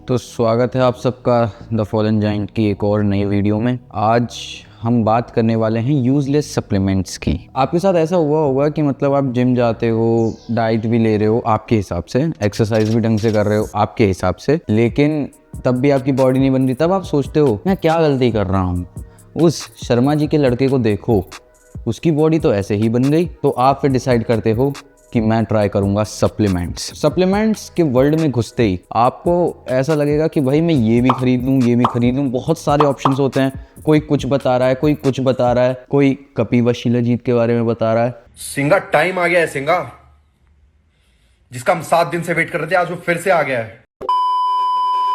तो स्वागत है आप सबका द फॉलन जाइंट की एक और नई वीडियो में। आज हम बात करने वाले हैं यूजलेस सप्लीमेंट्स की। आपके साथ ऐसा हुआ होगा कि मतलब आप जिम जाते हो, डाइट भी ले रहे हो आपके हिसाब से, एक्सरसाइज भी ढंग से कर रहे हो आपके हिसाब से, लेकिन तब भी आपकी बॉडी नहीं बन रही। तब आप सोचते हो मैं क्या गलती कर रहा हूँ। उस शर्मा जी के लड़के को देखो, उसकी बॉडी तो ऐसे ही बन गई। तो आप फिर डिसाइड करते हो कि मैं ट्राई करूंगा सप्लीमेंट्स के वर्ल्ड में घुसते ही आपको ऐसा लगेगा कि भाई मैं ये भी खरीद लूँ, ये भी खरीद लूँ। बहुत सारे ऑप्शंस होते हैं, कोई कुछ बता रहा है, कोई कुछ बता रहा है, कोई कपिवा शिलाजीत के बारे में बता रहा है। सिंगा टाइम आ गया है, सिंगा जिसका हम 7 दिन से वेट कर रहे थे, आज वो फिर से आ गया है।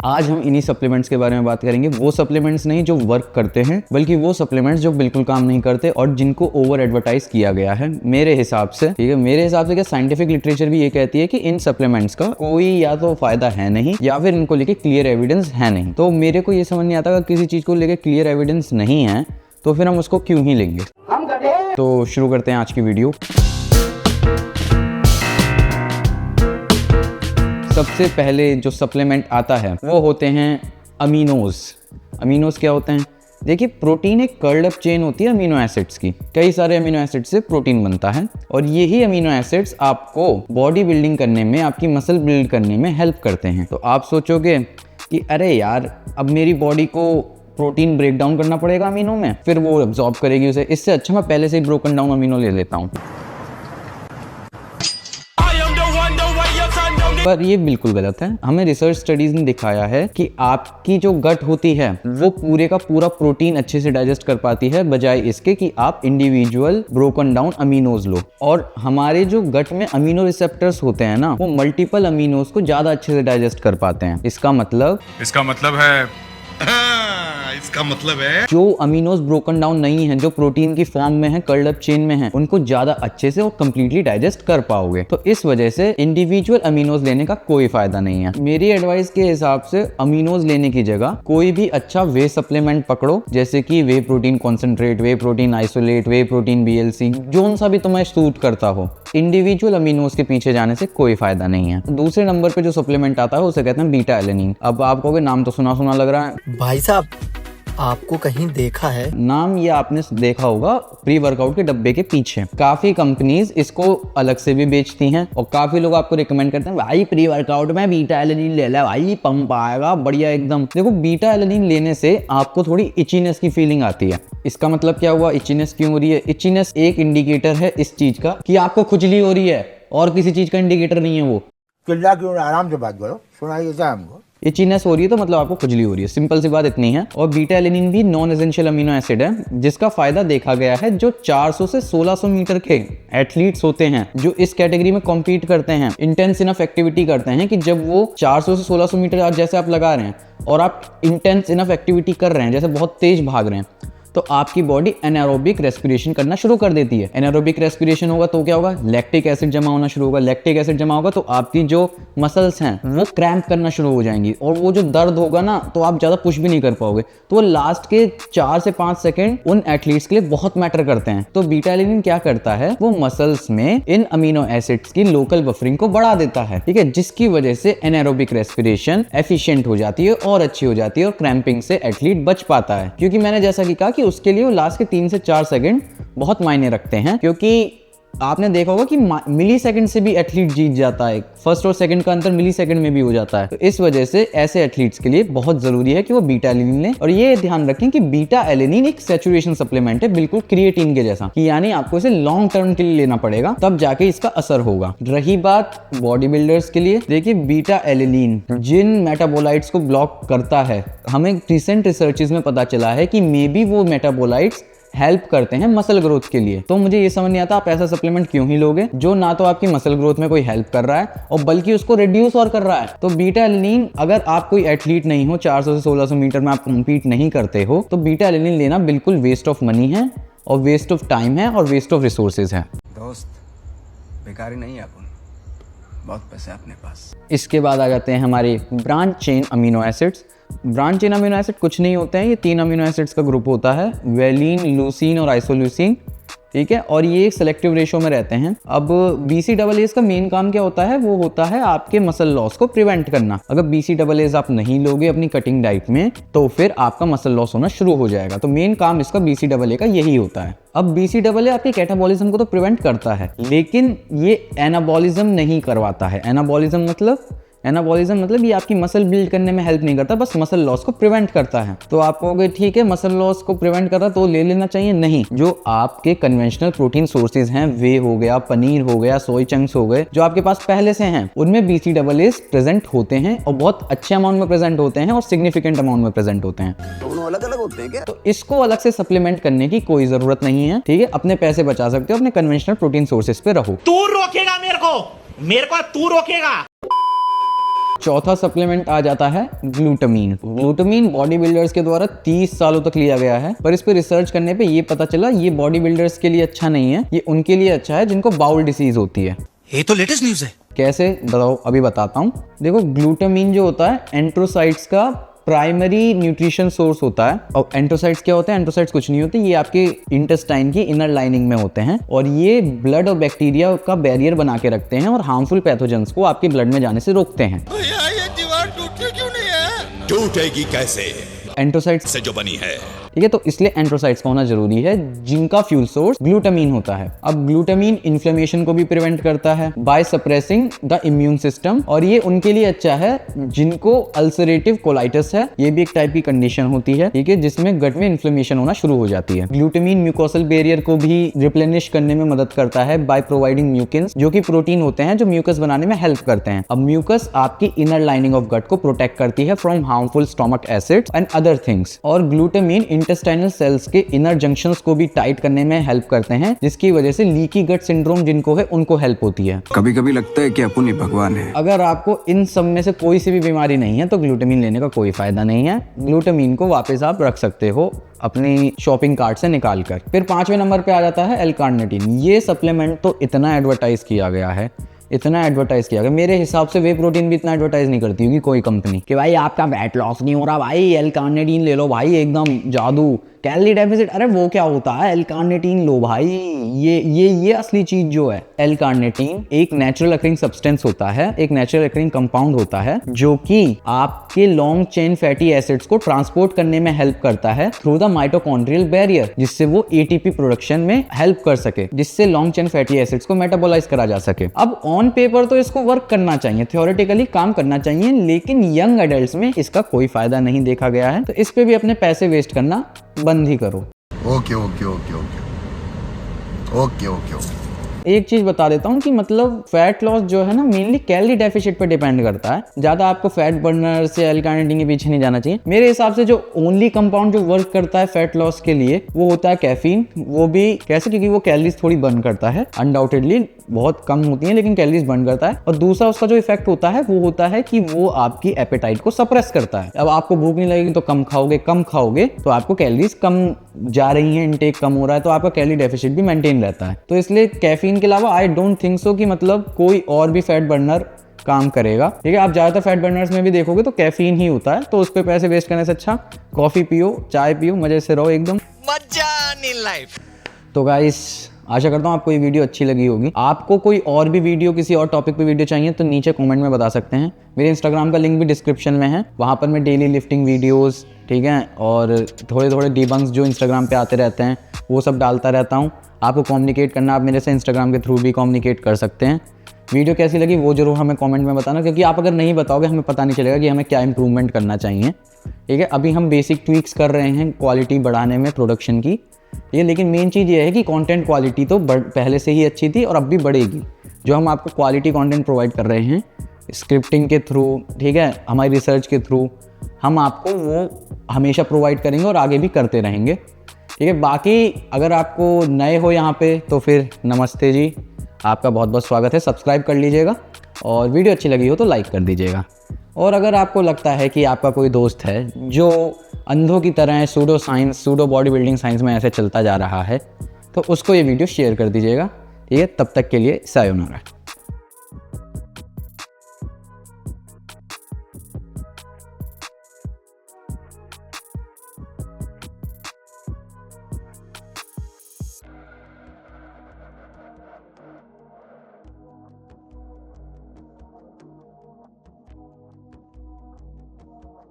आज हम इन्हीं सप्लीमेंट्स के बारे में बात करेंगे। वो सप्लीमेंट्स नहीं जो वर्क करते हैं, बल्कि वो सप्लीमेंट्स जो बिल्कुल काम नहीं करते और जिनको ओवर एडवर्टाइज किया गया है मेरे हिसाब से। ठीक है, मेरे हिसाब से क्या साइंटिफिक लिटरेचर भी ये कहती है कि इन सप्लीमेंट्स का कोई या तो फायदा है नहीं या फिर इनको लेके क्लियर एविडेंस है नहीं। तो मेरे को ये समझ नहीं आता कि किसी चीज को लेके क्लियर एविडेंस नहीं है तो फिर हम उसको क्यों ही लेंगे। तो शुरू करते हैं आज की वीडियो। सबसे पहले जो सप्लीमेंट आता है वो होते हैं अमीनोज। अमीनोज क्या होते हैं? देखिए, प्रोटीन एक कर्ल्ड अप चेन होती है अमीनो एसिड्स की। कई सारे अमीनो एसिड से प्रोटीन बनता है और यही अमीनो एसिड्स आपको बॉडी बिल्डिंग करने में, आपकी मसल बिल्ड करने में हेल्प करते हैं। तो आप सोचोगे कि अरे यार, अब मेरी बॉडी को प्रोटीन ब्रेक डाउन करना पड़ेगा अमीनो में, फिर वो एब्जॉर्ब करेगी उसे। इससे अच्छा मैं पहले से ही ब्रोकन डाउन अमीनो ले लेता हूँ। पर ये बिल्कुल गलत है। हमें रिसर्च स्टडीज ने दिखाया है कि आपकी जो गट होती है वो पूरे का पूरा प्रोटीन अच्छे से डाइजेस्ट कर पाती है, बजाय इसके कि आप इंडिविजुअल ब्रोकन डाउन अमीनोज लो। और हमारे जो गट में अमीनो रिसेप्टर्स होते हैं ना, वो मल्टीपल अमीनोज को ज्यादा अच्छे से डाइजेस्ट कर पाते हैं। इसका मतलब है जो अमीनोज ब्रोकन डाउन नहीं है, जो प्रोटीन की फॉर्म में है, कर्ल्ड अप चेन में है, उनको ज्यादा अच्छे से और कंप्लीटली डाइजेस्ट कर पाओगे। तो इस वजह से इंडिविजुअल अमीनोज लेने का कोई फायदा नहीं है। मेरी एडवाइस के हिसाब से अमीनोज लेने की जगह कोई भी अच्छा वे सप्लीमेंट पकड़ो, जैसे कि वे प्रोटीन कॉन्सेंट्रेट, वे प्रोटीन आइसोलेट, वे प्रोटीन BLC, जो सा भी तुम्हें सूट करता हो। इंडिविजुअल अमीनोज के पीछे जाने से कोई फायदा नहीं है। दूसरे नंबर पे जो सप्लीमेंट आता है उसे कहते हैं बीटा एलेनिन। अब आप कहोगे नाम तो सुना सुना लग रहा है। भाई साहब, आपको कहीं देखा है? नाम ये आपने देखा होगा प्री वर्कआउट के डब्बे के पीछे। काफी कंपनीज इसको अलग से भी बेचती हैं और काफी लोग आपको रिकमेंड करते हैं, भाई प्री वर्कआउट में बीटा एलेनिन ले ले भाई, पंप आएगा बढ़िया एकदम। देखो, बीटा एलेनिन लेने से आपको थोड़ी इचीनेस की फीलिंग आती है। इसका मतलब क्या हुआ? इचीनेस क्यों हो रही है? इचीनेस एक इंडिकेटर है इस चीज का कि आपको खुजली हो रही है, और किसी चीज का इंडिकेटर नहीं है वो। चिल्ला क्यों, आराम से बात करो, सुनाइए क्या हमको। इचीनेस हो रही है तो मतलब आपको खुजली हो रही है, सिंपल सी बात इतनी है। और बीटा एलेनिन भी नॉन एसेंशियल अमीनो एसिड है, जिसका फायदा देखा गया है जो 400 से 1600 मीटर के एथलीट्स होते हैं, जो इस कैटेगरी में कॉम्पीट करते हैं, इंटेंस इनफ एक्टिविटी करते हैं, कि जब वो 400 से 1600 मीटर जैसे आप लगा रहे हैं और आप इंटेंस इनफ एक्टिविटी कर रहे हैं, जैसे बहुत तेज भाग रहे हैं, तो आपकी बॉडी एनारोबिक रेस्पिरेशन करना शुरू कर देती है। एनारोबिक रेस्पिरेशन होगा तो क्या होगा? लैक्टिक एसिड जमा होना शुरू होगा। लैक्टिक एसिड जमा होगा तो आपकी जो मसल्स हैं वो क्रैम्प करना शुरू हो जाएंगी, और वो जो दर्द होगा ना, तो आप ज्यादा पुश भी नहीं कर पाओगे। तो वो लास्ट के 4 से 5 सेकंड उन एथलीट्स के लिए बहुत मैटर करते हैं। तो बीटा एलेनिन क्या करता है? वो मसल्स में इन अमीनो एसिड्स की लोकल बफरिंग को बढ़ा देता है, ठीक है, जिसकी वजह से एनारोबिक रेस्पिरेशन एफिशिएंट हो जाती है और अच्छी हो जाती है, और क्रैम्पिंग से एथलीट बच पाता है। क्योंकि मैंने जैसा कि कहा कि उसके लिए वो लास्ट के 3 से 4 सेकंड बहुत मायने रखते हैं, क्योंकि आपने देखा होगा कि मिली सेकंड से भी एथलीट जीत जाता है। फर्स्ट और सेकंड का अंतर मिली सेकंड में भी हो जाता है। तो इस वजह से ऐसे एथलीट्स के लिए बहुत जरूरी है कि वो बीटा एलेनिन लें। और ये ध्यान रखें कि बीटा एलेनिन एक सैचुरेशन सप्लीमेंट है, बिल्कुल क्रिएटिन के जैसा, कि यानी आपको इसे लॉन्ग टर्म के लिए लेना पड़ेगा, तब जाके इसका असर होगा। रही बात बॉडी बिल्डर्स के लिए, देखिए बीटा एलेनिन जिन मेटाबोलाइट्स को ब्लॉक करता है, हमें रिसेंट रिसर्चेस में पता चला है कि मे बी वो मेटाबोलाइट्स हेल्प करते हैं मसल ग्रोथ के लिए। तो मुझे ये समझ नहीं आता आप ऐसा सप्लीमेंट क्यों ही लोगे जो ना तो आपकी मसल ग्रोथ में कोई हेल्प कर रहा है और बल्कि उसको रिड्यूस और कर रहा है। तो बीटा एलेनिन, अगर आप कोई एथलीट नहीं हो, 400 से 1600 मीटर में आप कॉम्पीट नहीं करते हो, तो बीटा एलेनिन लेना बिल्कुल वेस्ट ऑफ मनी है और वेस्ट ऑफ टाइम है और वेस्ट ऑफ रिसोर्सेज है। दोस्त, बेकारी नहीं है अपन, बहुत पैसे अपने पास। इसके बाद आ जाते हैं हमारे branch chain amino acids. Branch chain amino acid कुछ नहीं होते हैं, ये 3 अमीनो एसिड्स का ग्रुप होता है, वेलिन, लूसीन और आइसोल्यूसिन। ठीक है, और ये एक सेलेक्टिव रेशो में रहते हैं। अब BCAAs का मेन काम क्या होता है, वो होता है आपके मसल लॉस को प्रिवेंट करना। अगर BCAAs आप नहीं लोगे अपनी कटिंग डाइट में तो फिर आपका मसल लॉस होना शुरू हो जाएगा। तो मेन काम इसका BCAA का यही होता है। अब BCAA आपके कैटाबॉलिज्म को तो प्रिवेंट करता है, लेकिन ये एनाबॉलिज्म नहीं करवाता है। एनाबॉलिज्म मतलब ये आपकी मसल बिल्ड करने में हेल्प नहीं करता, बस मसल लॉस को प्रिवेंट करता है। तो आप कहोगे ठीक है मसल लॉस को प्रिवेंट कर रहा तो ले लेना चाहिए। नहीं, जो आपके कन्वेंशनल प्रोटीन सोर्सेज हैं, वे हो गया, पनीर हो गया, सोय चंक्स हो गए, जो आपके पास पहले से हैं, उनमें BCAAs प्रेजेंट होते हैं और बहुत अच्छे अमाउंट में प्रेजेंट होते हैं और सिग्निफिकेंट अमाउंट में प्रेजेंट होते हैं। दोनों अलग अलग होते हैं क्या? तो इसको अलग से सप्लीमेंट करने की कोई जरूरत नहीं है। ठीक है, अपने पैसे बचा सकते हो, अपने कन्वेंशनल प्रोटीन सोर्सेज पे रहो। तू रोकेगा मेरे को तू रोकेगा। चौथा सप्लीमेंट आ जाता है ग्लूटामीन। ग्लूटामीन बॉडी बिल्डर्स के द्वारा 30 सालों तक लिया गया है, पर इस पे रिसर्च करने पे ये पता चला ये बॉडी बिल्डर्स के लिए अच्छा नहीं है, ये उनके लिए अच्छा है जिनको बाउल डिसीज होती है। ये तो लेटेस्ट न्यूज है। कैसे बताओ, अभी बताता हूँ। देखो, ग्लूटामीन जो होता है एंट्रोसाइट्स का प्राइमरी न्यूट्रिशन सोर्स होता है। और एंट्रोसाइट्स क्या होते हैं? एंट्रोसाइट्स कुछ नहीं होते, ये आपके इंटेस्टाइन की इनर लाइनिंग में होते हैं और ये ब्लड और बैक्टीरिया का बैरियर बना के रखते हैं और हार्मफुल पैथोजेंस को आपके ब्लड में जाने से रोकते हैं। भैया ये दीवार टूटती क्यों नहीं है? टूटेगी कैसे? एंट्रोसाइट्स से जो बनी है। ठीक है, तो इसलिए एंट्रोसाइट्स का होना जरूरी है जिनका फ्यूल सोर्स ग्लूटामीन होता है। अब ग्लूटामीन इन्फ्लेमेशन को भी प्रिवेंट करता है by suppressing the immune system, और ये उनके लिए अच्छा है जिनको अल्सरेटिव कोलाइटिस है। ये भी एक टाइप की कंडीशन होती है, ठीक है, जिसमें गट में इन्फ्लेमेशन होना शुरू हो जाती है। ग्लूटामीन म्यूकोसल बैरियर को भी रिप्लेनिश करने में मदद करता है बाय प्रोवाइडिंग म्यूकिन्स, जो कि प्रोटीन होते हैं जो म्यूकस बनाने में हेल्प करते हैं। अब म्यूकस आपकी इनर लाइनिंग ऑफ गट को प्रोटेक्ट करती है from harmful stomach acids and other things. और ग्लूटामीन इंटेस्टाइनल सेल्स के इनर जंक्शंस को भी टाइट करने में हेल्प करते हैं, जिसकी वजह से लीकी गट सिंड्रोम जिनको है उनको हेल्प होती है। कभी कभी लगता है कि अपन ही भगवान है। अगर आपको इन सब में से कोई सी भी बीमारी नहीं है तो ग्लूटामीन लेने का कोई फायदा नहीं है। ग्लूटामीन को वापस आप रख सकते हो अपनी शॉपिंग कार्ट से निकाल कर। फिर 5वें नंबर पे आ जाता है L-कार्निटीन। ये सप्लीमेंट तो इतना एडवर्टाइज किया गया है, मेरे हिसाब से वे प्रोटीन भी इतना एडवर्टाइज नहीं करती होगी कोई कंपनी कि भाई आपका वेट लॉस नहीं हो रहा, भाई L-कार्निटीन ले लो भाई, एकदम जादू, कैलोरी डेफिसिट। अरे वो क्या होता है? L-कार्निटीन लो भाई, ये असली चीज जो है। L-कार्निटीन एक नेचुरल अकरिंग सब्सटेंस होता है, एक नेचुरल अकरिंग कंपाउंड होता है जो कि आपके लॉन्ग चेन फैटी एसिड्स को ट्रांसपोर्ट करने में हेल्प करता है थ्रू द माइटोकॉन्ड्रियल बैरियर, जिससे वो ATP प्रोडक्शन में हेल्प कर सके, जिससे लॉन्ग चेन फैटी एसिड्स को मेटाबोलाइज करा जा सके। अब ऑन पेपर तो इसको वर्क करना चाहिए, थ्योरेटिकली काम करना चाहिए, लेकिन यंग एडल्ट्स में इसका कोई फायदा नहीं देखा गया है। तो इस पे भी अपने पैसे वेस्ट करना बंद ही करो। Okay okay okay okay okay okay okay. एक चीज बता देता हूँ कि मतलब फैट लॉस जो है ना मेनली कैलोरी डेफिसिट पे डिपेंड करता है। ज्यादा आपको फैट बर्नर से L-कार्निटीन के पीछे नहीं जाना चाहिए। मेरे हिसाब से जो ओनली कंपाउंड जो वर्क करता है फैट लॉस के लिए वो होता है कैफीन। वो भी कैसे? क्योंकि वो कैलोरीज थोड़ी बर्न करता है, अनडाउटेडली बहुत कम होती है लेकिन कैलोरीज बर्न करता है। और दूसरा उसका जो इफेक्ट होता है वो होता है कि वो आपकी एपेटाइट को सप्रेस करता है। अब आपको भूख नहीं लगेगी तो कम खाओगे तो आपको कैलोरीज कम जा रही है, इनटेक कम हो रहा है, तो आपका कैलोरी डेफिसिट भी मेंटेन रहता है। तो इसलिए कैफीन के अलावा आई डोंट थिंक सो कि मतलब कोई और भी फैट बर्नर काम करेगा। ठीक है, आप ज्यादातर फैट बर्नर्स में भी देखोगे तो कैफीन ही होता है, तो उस पर पैसे वेस्ट करने से अच्छा कॉफी पियो, चाय पियो, मजे से रहो एकदम। मजा इन लाइफ। तो गाइस, आशा करता हूँ आपको ये वीडियो अच्छी लगी होगी। आपको कोई और भी वीडियो, किसी और टॉपिक पे वीडियो चाहिए तो नीचे कमेंट में बता सकते हैं। मेरे इंस्टाग्राम का लिंक भी डिस्क्रिप्शन में है, वहाँ पर मैं डेली लिफ्टिंग वीडियोस, ठीक है, और थोड़े डीबंक्स जो इंस्टाग्राम पे आते रहते हैं वो सब डालता रहता हूँ। आपको कम्युनिकेट करना, आप मेरे से इंस्टाग्राम के थ्रू भी कम्युनिकेट कर सकते हैं। वीडियो कैसी लगी वो जरूर हमें कमेंट में बताना, क्योंकि आप अगर नहीं बताओगे हमें पता नहीं चलेगा कि हमें क्या इंप्रूवमेंट करना चाहिए। ठीक है, अभी हम बेसिक ट्वीक्स कर रहे हैं क्वालिटी बढ़ाने में प्रोडक्शन की, ये, लेकिन मेन चीज़ ये है कि कंटेंट क्वालिटी तो पहले से ही अच्छी थी और अब भी बढ़ेगी। जो हम आपको क्वालिटी कंटेंट प्रोवाइड कर रहे हैं स्क्रिप्टिंग के थ्रू, ठीक है, हमारी रिसर्च के थ्रू, हम आपको वो हमेशा प्रोवाइड करेंगे और आगे भी करते रहेंगे। ठीक है, बाकी अगर आपको नए हो यहाँ पे तो फिर नमस्ते जी, आपका बहुत बहुत स्वागत है। सब्सक्राइब कर लीजिएगा और वीडियो अच्छी लगी हो तो लाइक कर दीजिएगा। और अगर आपको लगता है कि आपका कोई दोस्त है जो अंधों की तरह सूडो बॉडी बिल्डिंग साइंस में ऐसे चलता जा रहा है तो उसको ये वीडियो शेयर कर दीजिएगा। ठीक है, तब तक के लिए सायोनारा।